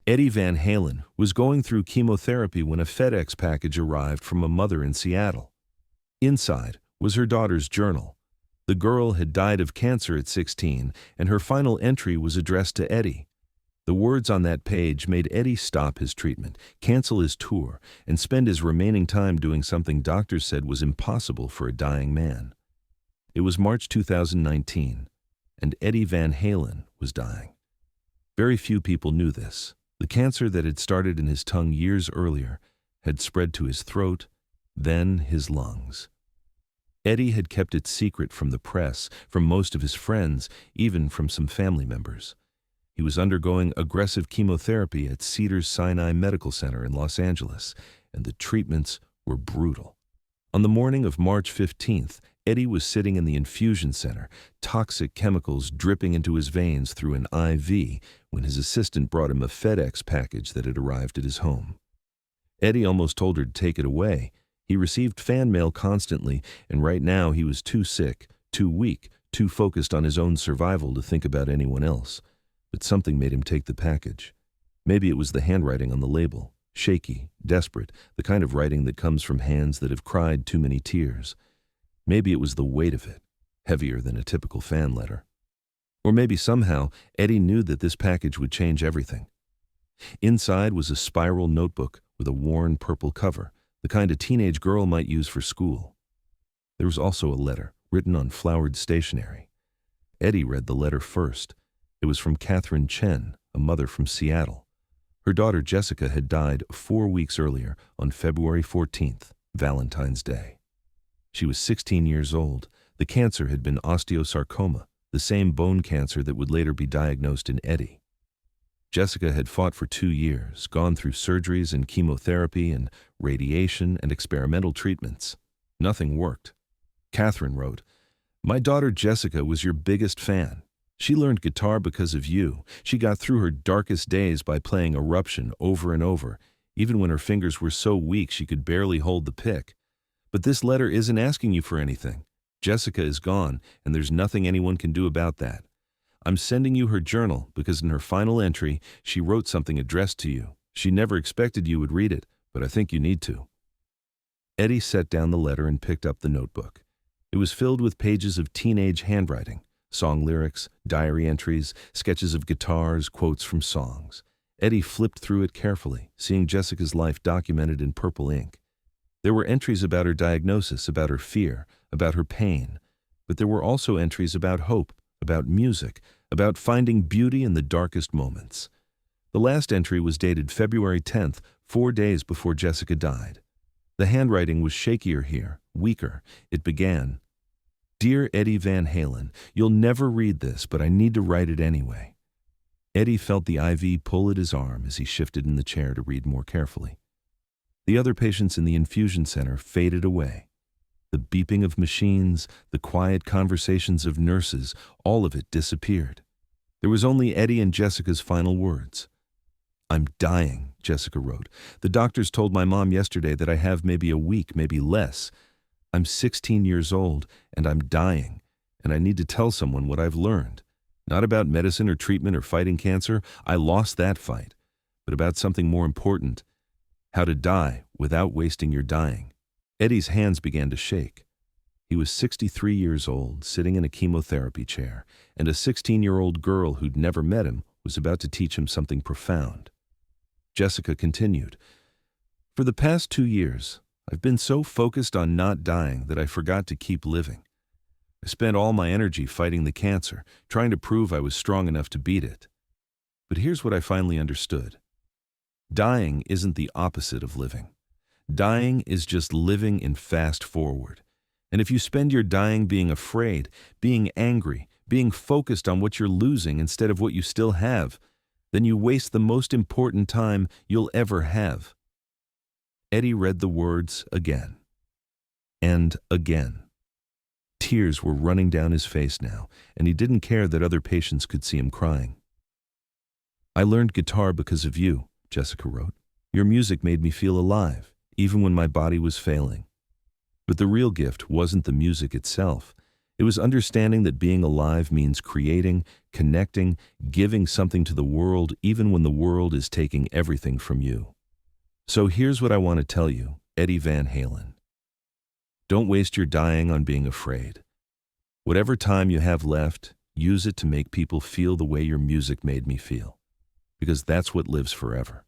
Eddie Van Halen was going through chemotherapy when a FedEx package arrived from a mother in Seattle. Inside was her daughter's journal. The girl had died of cancer at 16, and her final entry was addressed to Eddie. The words on that page made Eddie stop his treatment, cancel his tour, and spend his remaining time doing something doctors said was impossible for a dying man. It was March 2019, and Eddie Van Halen was dying. Very few people knew this. The cancer that had started in his tongue years earlier had spread to his throat, then his lungs. Eddie had kept it secret from the press, from most of his friends, even from some family members. He was undergoing aggressive chemotherapy at Cedars-Sinai Medical Center in Los Angeles, and the treatments were brutal. On the morning of March 15th, Eddie was sitting in the infusion center, toxic chemicals dripping into his veins through an IV, when his assistant brought him a FedEx package that had arrived at his home. Eddie almost told her to take it away. He received fan mail constantly, and right now he was too sick, too weak, too focused on his own survival to think about anyone else. But something made him take the package. Maybe it was the handwriting on the label, shaky, desperate, the kind of writing that comes from hands that have cried too many tears. Maybe it was the weight of it, heavier than a typical fan letter. Or maybe somehow Eddie knew that this package would change everything. Inside was a spiral notebook with a worn purple cover, the kind a teenage girl might use for school. There was also a letter, written on flowered stationery. Eddie read the letter first. It was from Jessica Chen, a mother from Seattle. Her daughter Jessica had died 4 weeks earlier on February 14th, Valentine's Day. She was 16 years old. The cancer had been osteosarcoma, the same bone cancer that would later be diagnosed in Eddie. Jessica had fought for 2 years, gone through surgeries and chemotherapy and radiation and experimental treatments. Nothing worked. Catherine wrote, "My daughter Jessica was your biggest fan. She learned guitar because of you. She got through her darkest days by playing Eruption over and over, even when her fingers were so weak she could barely hold the pick. But this letter isn't asking you for anything. Jessica is gone, and there's nothing anyone can do about that. I'm sending you her journal because in her final entry, she wrote something addressed to you. She never expected you would read it, but I think you need to." Eddie set down the letter and picked up the notebook. It was filled with pages of teenage handwriting, song lyrics, diary entries, sketches of guitars, quotes from songs. Eddie flipped through it carefully, seeing Jessica's life documented in purple ink. There were entries about her diagnosis, about her fear, about her pain, but there were also entries about hope, about music, about finding beauty in the darkest moments. The last entry was dated February 10th, 4 days before Jessica died. The handwriting was shakier here, weaker. It began, "Dear Eddie Van Halen, you'll never read this, but I need to write it anyway." Eddie felt the IV pull at his arm as he shifted in the chair to read more carefully. The other patients in the infusion center faded away. The beeping of machines, the quiet conversations of nurses, all of it disappeared. There was only Eddie and Jessica's final words. "I'm dying," Jessica wrote. "The doctors told my mom yesterday that I have maybe a week, maybe less. I'm 16 years old, and I'm dying, and I need to tell someone what I've learned. Not about medicine or treatment or fighting cancer. I lost that fight. But about something more important. How to die without wasting your dying." Eddie's hands began to shake. He was 63 years old, sitting in a chemotherapy chair, and a 16-year-old girl who'd never met him was about to teach him something profound. Jessica continued, "For the past 2 years, I've been so focused on not dying that I forgot to keep living. I spent all my energy fighting the cancer, trying to prove I was strong enough to beat it. But here's what I finally understood. Dying isn't the opposite of living. Dying is just living in fast forward. And if you spend your dying being afraid, being angry, being focused on what you're losing instead of what you still have, then you waste the most important time you'll ever have." Eddie read the words again. And again. Tears were running down his face now, and he didn't care that other patients could see him crying. "I learned guitar because of you," Jessica wrote. "Your music made me feel alive, even when my body was failing. But the real gift wasn't the music itself. It was understanding that being alive means creating, connecting, giving something to the world even when the world is taking everything from you. So here's what I want to tell you, Eddie Van Halen. Don't waste your dying on being afraid. Whatever time you have left, use it to make people feel the way your music made me feel. Because that's what lives forever.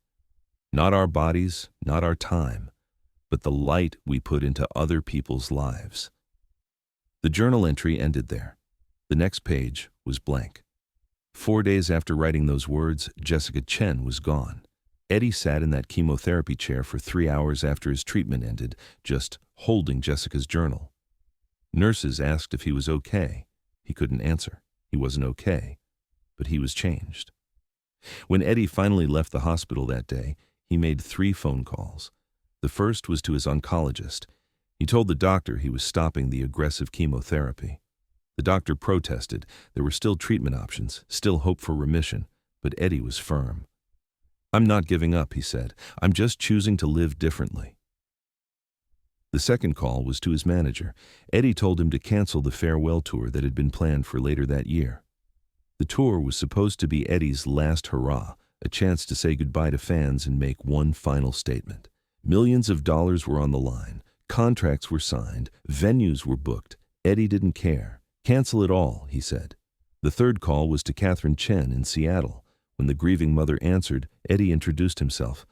Not our bodies, not our time, but the light we put into other people's lives. The journal entry ended there. The next page was blank. 4 days after writing those words, Jessica Chen was gone. Eddie sat in that chemotherapy chair for 3 hours after his treatment ended, just holding Jessica's journal. Nurses asked if he was okay. He couldn't answer. He wasn't okay, but he was changed. When Eddie finally left the hospital that day, he made 3 phone calls. The first was to his oncologist. He told the doctor he was stopping the aggressive chemotherapy. The doctor protested. There were still treatment options, still hope for remission, but Eddie was firm. "I'm not giving up," he said. "I'm just choosing to live differently." The second call was to his manager. Eddie told him to cancel the farewell tour that had been planned for later that year. The tour was supposed to be Eddie's last hurrah, a chance to say goodbye to fans and make one final statement. Millions of dollars were on the line. Contracts were signed. Venues were booked. Eddie didn't care. "Cancel it all," he said. The third call was to Cedars-Sinai Chen in Seattle. When the grieving mother answered, Eddie introduced himself.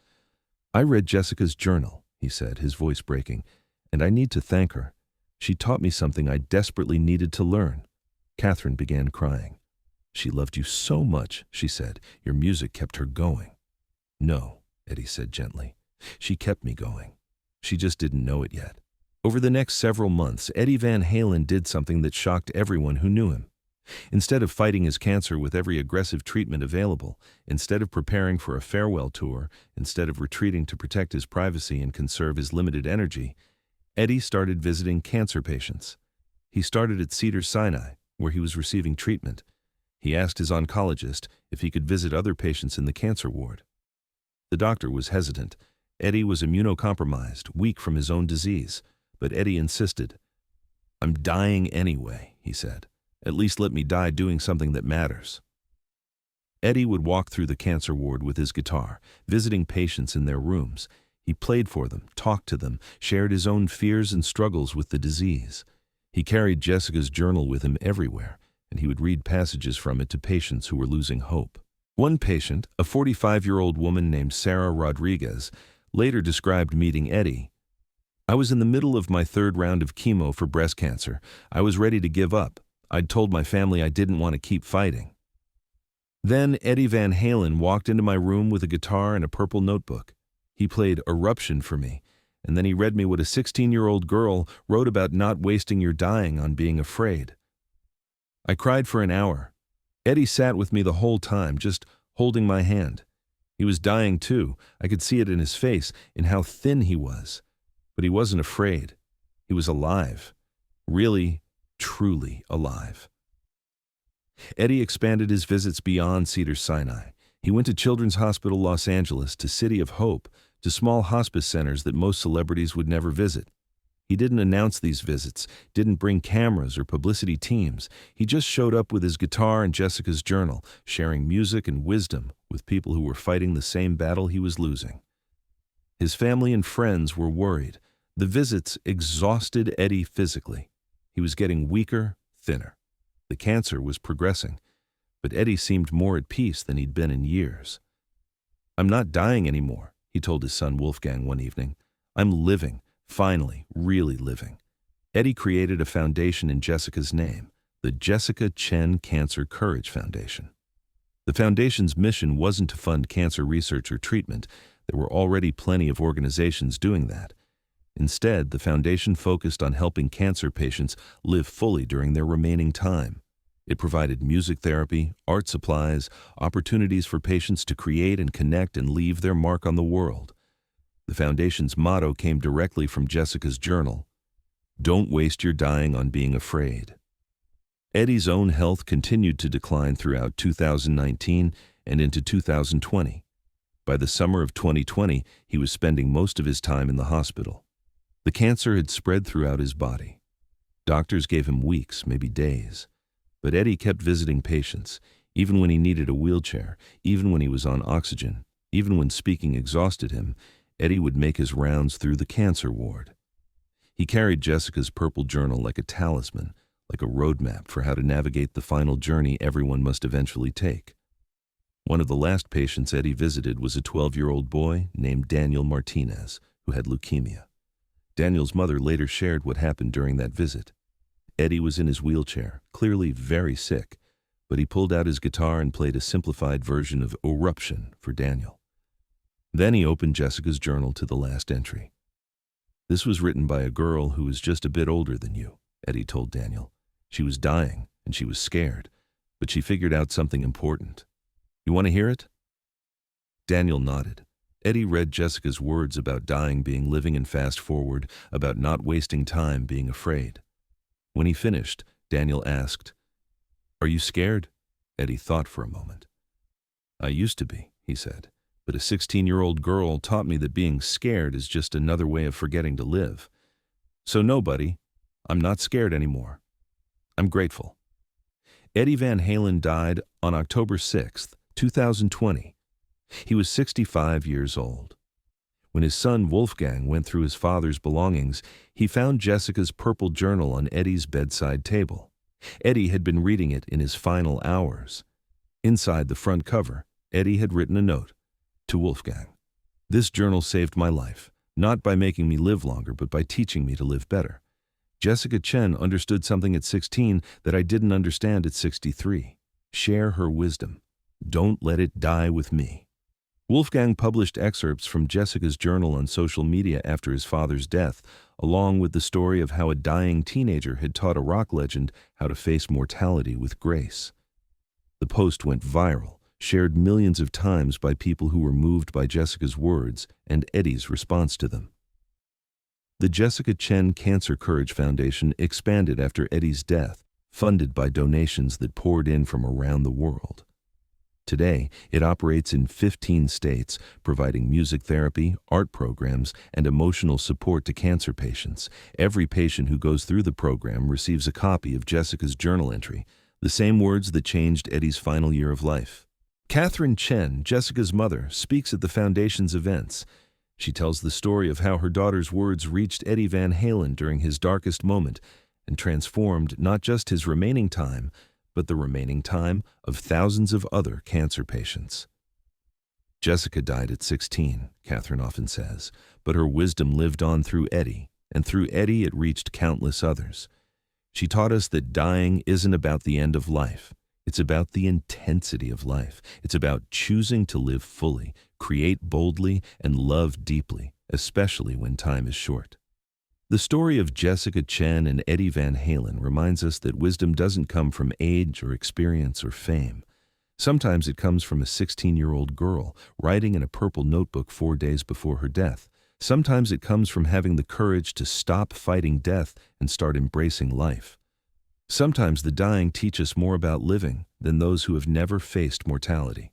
"I read Jessica's journal," he said, his voice breaking, "and I need to thank her. She taught me something I desperately needed to learn." Catherine began crying. "She loved you so much," she said. "Your music kept her going." "No," Eddie said gently. "She kept me going. She just didn't know it yet." Over the next several months, Eddie Van Halen did something that shocked everyone who knew him. Instead of fighting his cancer with every aggressive treatment available, instead of preparing for a farewell tour, instead of retreating to protect his privacy and conserve his limited energy, Eddie started visiting cancer patients. He started at Cedars-Sinai, where he was receiving treatment. He asked his oncologist if he could visit other patients in the cancer ward. The doctor was hesitant. Eddie was immunocompromised, weak from his own disease, but Eddie insisted. "I'm dying anyway," he said. "At least let me die doing something that matters." Eddie would walk through the cancer ward with his guitar, visiting patients in their rooms. He played for them, talked to them, shared his own fears and struggles with the disease. He carried Jessica's journal with him everywhere, and he would read passages from it to patients who were losing hope. One patient, a 45-year-old woman named Sarah Rodriguez, later described meeting Eddie. "I was in the middle of my 3rd round of chemo for breast cancer. I was ready to give up. I'd told my family I didn't want to keep fighting. Then Eddie Van Halen walked into my room with a guitar and a purple notebook. He played Eruption for me, and then he read me what a 16-year-old girl wrote about not wasting your dying on being afraid. I cried for an hour. Eddie sat with me the whole time, just holding my hand. He was dying too. I could see it in his face, in how thin he was. But he wasn't afraid. He was alive. Really, truly alive." Eddie expanded his visits beyond Cedars-Sinai. He went to Children's Hospital Los Angeles, to City of Hope, to small hospice centers that most celebrities would never visit. He didn't announce these visits, didn't bring cameras or publicity teams. He just showed up with his guitar and Jessica's journal, sharing music and wisdom with people who were fighting the same battle he was losing. His family and friends were worried. The visits exhausted Eddie physically. He was getting weaker, thinner. The cancer was progressing, but Eddie seemed more at peace than he'd been in years. "I'm not dying anymore," he told his son Wolfgang one evening. "I'm living, finally, really living." Eddie created a foundation in Jessica's name, the Jessica Chen Cancer Courage Foundation. The foundation's mission wasn't to fund cancer research or treatment. There were already plenty of organizations doing that. Instead, the foundation focused on helping cancer patients live fully during their remaining time. It provided music therapy, art supplies, opportunities for patients to create and connect and leave their mark on the world. The foundation's motto came directly from Jessica's journal: "Don't waste your dying on being afraid." Eddie's own health continued to decline throughout 2019 and into 2020. By the summer of 2020, he was spending most of his time in the hospital. The cancer had spread throughout his body. Doctors gave him weeks, maybe days. But Eddie kept visiting patients, even when he needed a wheelchair, even when he was on oxygen, even when speaking exhausted him. Eddie would make his rounds through the cancer ward. He carried Jessica's purple journal like a talisman, like a roadmap for how to navigate the final journey everyone must eventually take. One of the last patients Eddie visited was a 12-year-old boy named Daniel Martinez, who had leukemia. Daniel's mother later shared what happened during that visit. Eddie was in his wheelchair, clearly very sick, but he pulled out his guitar and played a simplified version of Eruption for Daniel. Then he opened Jessica's journal to the last entry. "This was written by a girl who was just a bit older than you," Eddie told Daniel. "She was dying, and she was scared, but she figured out something important. You want to hear it?" Daniel nodded. Eddie read Jessica's words about dying being living in fast forward, about not wasting time being afraid. When he finished, Daniel asked, "Are you scared?" Eddie thought for a moment. "I used to be," he said, "but a 16-year-old girl taught me that being scared is just another way of forgetting to live. So no, buddy, I'm not scared anymore. I'm grateful." Eddie Van Halen died on October 6, 2020. He was 65 years old. When his son Wolfgang went through his father's belongings, he found Jessica's purple journal on Eddie's bedside table. Eddie had been reading it in his final hours. Inside the front cover, Eddie had written a note to Wolfgang. "This journal saved my life, not by making me live longer, but by teaching me to live better. Jessica Chen understood something at 16 that I didn't understand at 63. Share her wisdom. Don't let it die with me." Wolfgang published excerpts from Jessica's journal on social media after his father's death, along with the story of how a dying teenager had taught a rock legend how to face mortality with grace. The post went viral, shared millions of times by people who were moved by Jessica's words and Eddie's response to them. The Jessica Chen Cancer Courage Foundation expanded after Eddie's death, funded by donations that poured in from around the world. Today, it operates in 15 states, providing music therapy, art programs, and emotional support to cancer patients. Every patient who goes through the program receives a copy of Jessica's journal entry, the same words that changed Eddie's final year of life. Catherine Chen, Jessica's mother, speaks at the foundation's events. She tells the story of how her daughter's words reached Eddie Van Halen during his darkest moment and transformed not just his remaining time, but the remaining time of thousands of other cancer patients. "Jessica died at 16, Catherine often says, but her wisdom lived on through Eddie, and through Eddie it reached countless others. She taught us that dying isn't about the end of life. It's about the intensity of life. It's about choosing to live fully, create boldly, and love deeply, especially when time is short." The story of Jessica Chen and Eddie Van Halen reminds us that wisdom doesn't come from age or experience or fame. Sometimes it comes from a 16-year-old girl writing in a purple notebook 4 days before her death. Sometimes it comes from having the courage to stop fighting death and start embracing life. Sometimes the dying teach us more about living than those who have never faced mortality.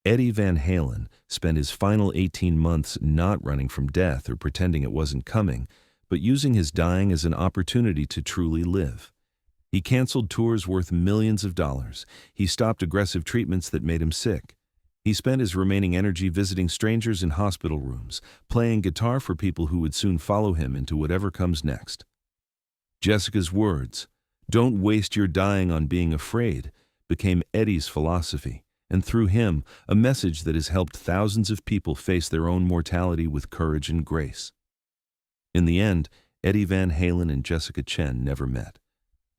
Eddie Van Halen spent his final 18 months not running from death or pretending it wasn't coming, but using his dying as an opportunity to truly live. He canceled tours worth millions of dollars. He stopped aggressive treatments that made him sick. He spent his remaining energy visiting strangers in hospital rooms, playing guitar for people who would soon follow him into whatever comes next. Jessica's words, "Don't waste your dying on being afraid," became Eddie's philosophy, and through him, a message that has helped thousands of people face their own mortality with courage and grace. In the end, Eddie Van Halen and Jessica Chen never met,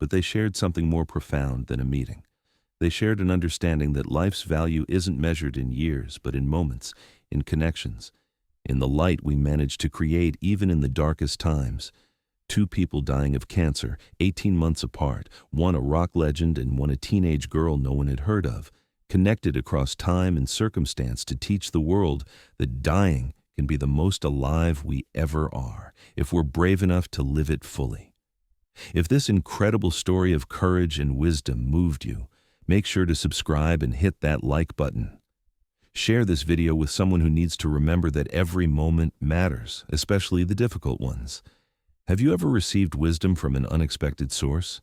but they shared something more profound than a meeting. They shared an understanding that life's value isn't measured in years, but in moments, in connections, in the light we manage to create even in the darkest times. Two people dying of cancer, 18 months apart, one a rock legend and one a teenage girl no one had heard of, connected across time and circumstance to teach the world that dying can be the most alive we ever are, if we're brave enough to live it fully. If this incredible story of courage and wisdom moved you, make sure to subscribe and hit that like button. Share this video with someone who needs to remember that every moment matters, especially the difficult ones. Have you ever received wisdom from an unexpected source?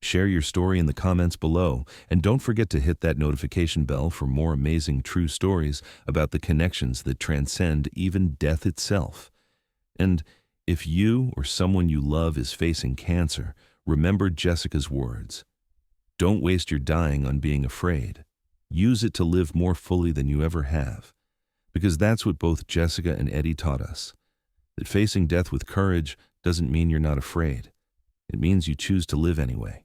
Share your story in the comments below, and don't forget to hit that notification bell for more amazing true stories about the connections that transcend even death itself. And if you or someone you love is facing cancer, remember Jessica's words. Don't waste your dying on being afraid. Use it to live more fully than you ever have. Because that's what both Jessica and Eddie taught us. That facing death with courage doesn't mean you're not afraid. It means you choose to live anyway.